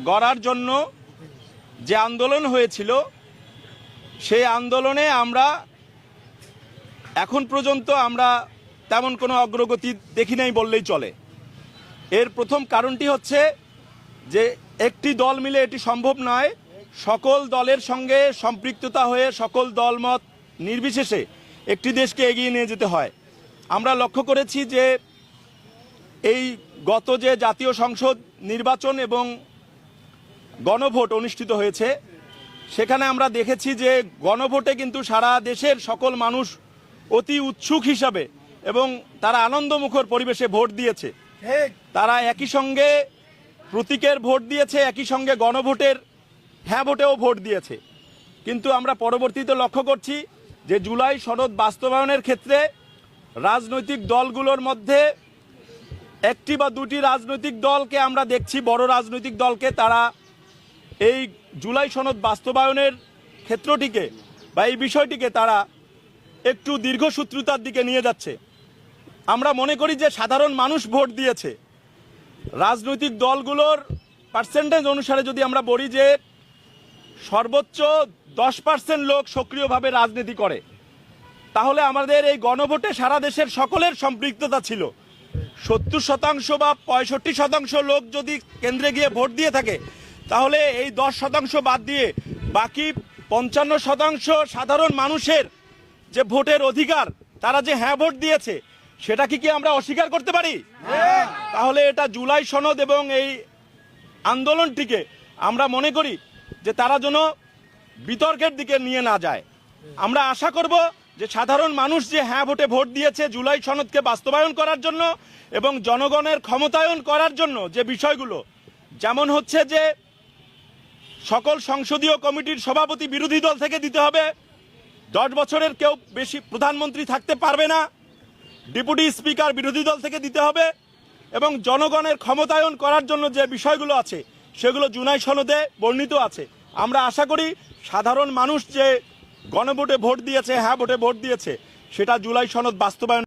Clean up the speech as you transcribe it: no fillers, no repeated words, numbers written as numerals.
গড়ার জন্য যে আন্দোলন হয়েছিল সেই আন্দোলনে আমরা এখন পর্যন্ত আমরা তেমন কোনো অগ্রগতি দেখি নাই বললেই চলে। এর প্রথম কারণটি হচ্ছে যে একটি দল মিলে এটি সম্ভব নয়, সকল দলের সঙ্গে সম্পৃক্ততা হয়ে সকল দলমত নির্বিশেষে একটি দেশকে এগিয়ে নিয়ে যেতে হয়। আমরা লক্ষ্য করেছি যে এই গত যে জাতীয় সংসদ নির্বাচন এবং গণভোট অনুষ্ঠিত হয়েছে সেখানে আমরা দেখেছি যে গণভোটে কিন্তু সারা দেশের সকল মানুষ অতি উৎসুক হিসাবে এবং তারা আনন্দমুখর পরিবেশে ভোট দিয়েছে। তারা একই সঙ্গে প্রতীকের ভোট দিয়েছে, একই সঙ্গে গণভোটের হ্যাঁ ভোটেও ভোট দিয়েছে। কিন্তু আমরা পরবর্তীতে লক্ষ্য করছি যে জুলাই সনদ বাস্তবায়নের ক্ষেত্রে রাজনৈতিক দলগুলোর মধ্যে একটি বা দুটি রাজনৈতিক দলকে আমরা দেখছি, বড় রাজনৈতিক দলকে, তারা এই জুলাই সনদ বাস্তবায়নের ক্ষেত্রটিকে বা এই বিষয়টিকে তারা একটু দীর্ঘসূত্রতার দিকে নিয়ে যাচ্ছে। আমরা মনে করি যে সাধারণ মানুষ ভোট দিয়েছে। রাজনৈতিক দলগুলোর পার্সেন্টেজ অনুসারে যদি আমরা বলি যে সর্বোচ্চ 10% লোক সক্রিয়ভাবে রাজনীতি করে, তাহলে আমাদের এই গণভোটে সারা দেশের সকলের সম্পৃক্ততা ছিল। 70% বা 65% লোক যদি কেন্দ্রে গিয়ে ভোট দিয়ে থাকে, তাহলে এই 10% বাদ দিয়ে বাকি 55% সাধারণ মানুষের যে ভোটের অধিকার, তারা যে হ্যাঁ ভোট দিয়েছে, সেটা কি আমরা অস্বীকার করতে পারি? তাহলে এটা জুলাই সনদ এবং এই আন্দোলনটিকে আমরা মনে করি যে তারা যেন বিতর্কের দিকে নিয়ে না যায়। আমরা আশা করব যে সাধারণ মানুষ যে হ্যাঁ ভোটে ভোট দিয়েছে জুলাই সনদকে বাস্তবায়ন করার জন্য এবং জনগণের ক্ষমতায়ন করার জন্য, যে বিষয়গুলো যেমন হচ্ছে যে সকল সংসদীয় কমিটির সভাপতি বিরোধী দল থেকে দিতে হবে, 10 বছরের কেউ বেশি প্রধানমন্ত্রী থাকতে পারবে না, ডেপুটি স্পিকার বিরোধী দল থেকে দিতে হবে, এবং জনগণের ক্ষমতায়ন করার জন্য যে বিষয়গুলো আছে সেগুলো জুলাই সনদে বর্ণিত আছে। আমরা আশা করি সাধারণ মানুষ যে গণভোটে ভোট দিয়েছে, হ্যাঁ ভোটে ভোট দিয়েছে, সেটা জুলাই সনদ বাস্তবায়ন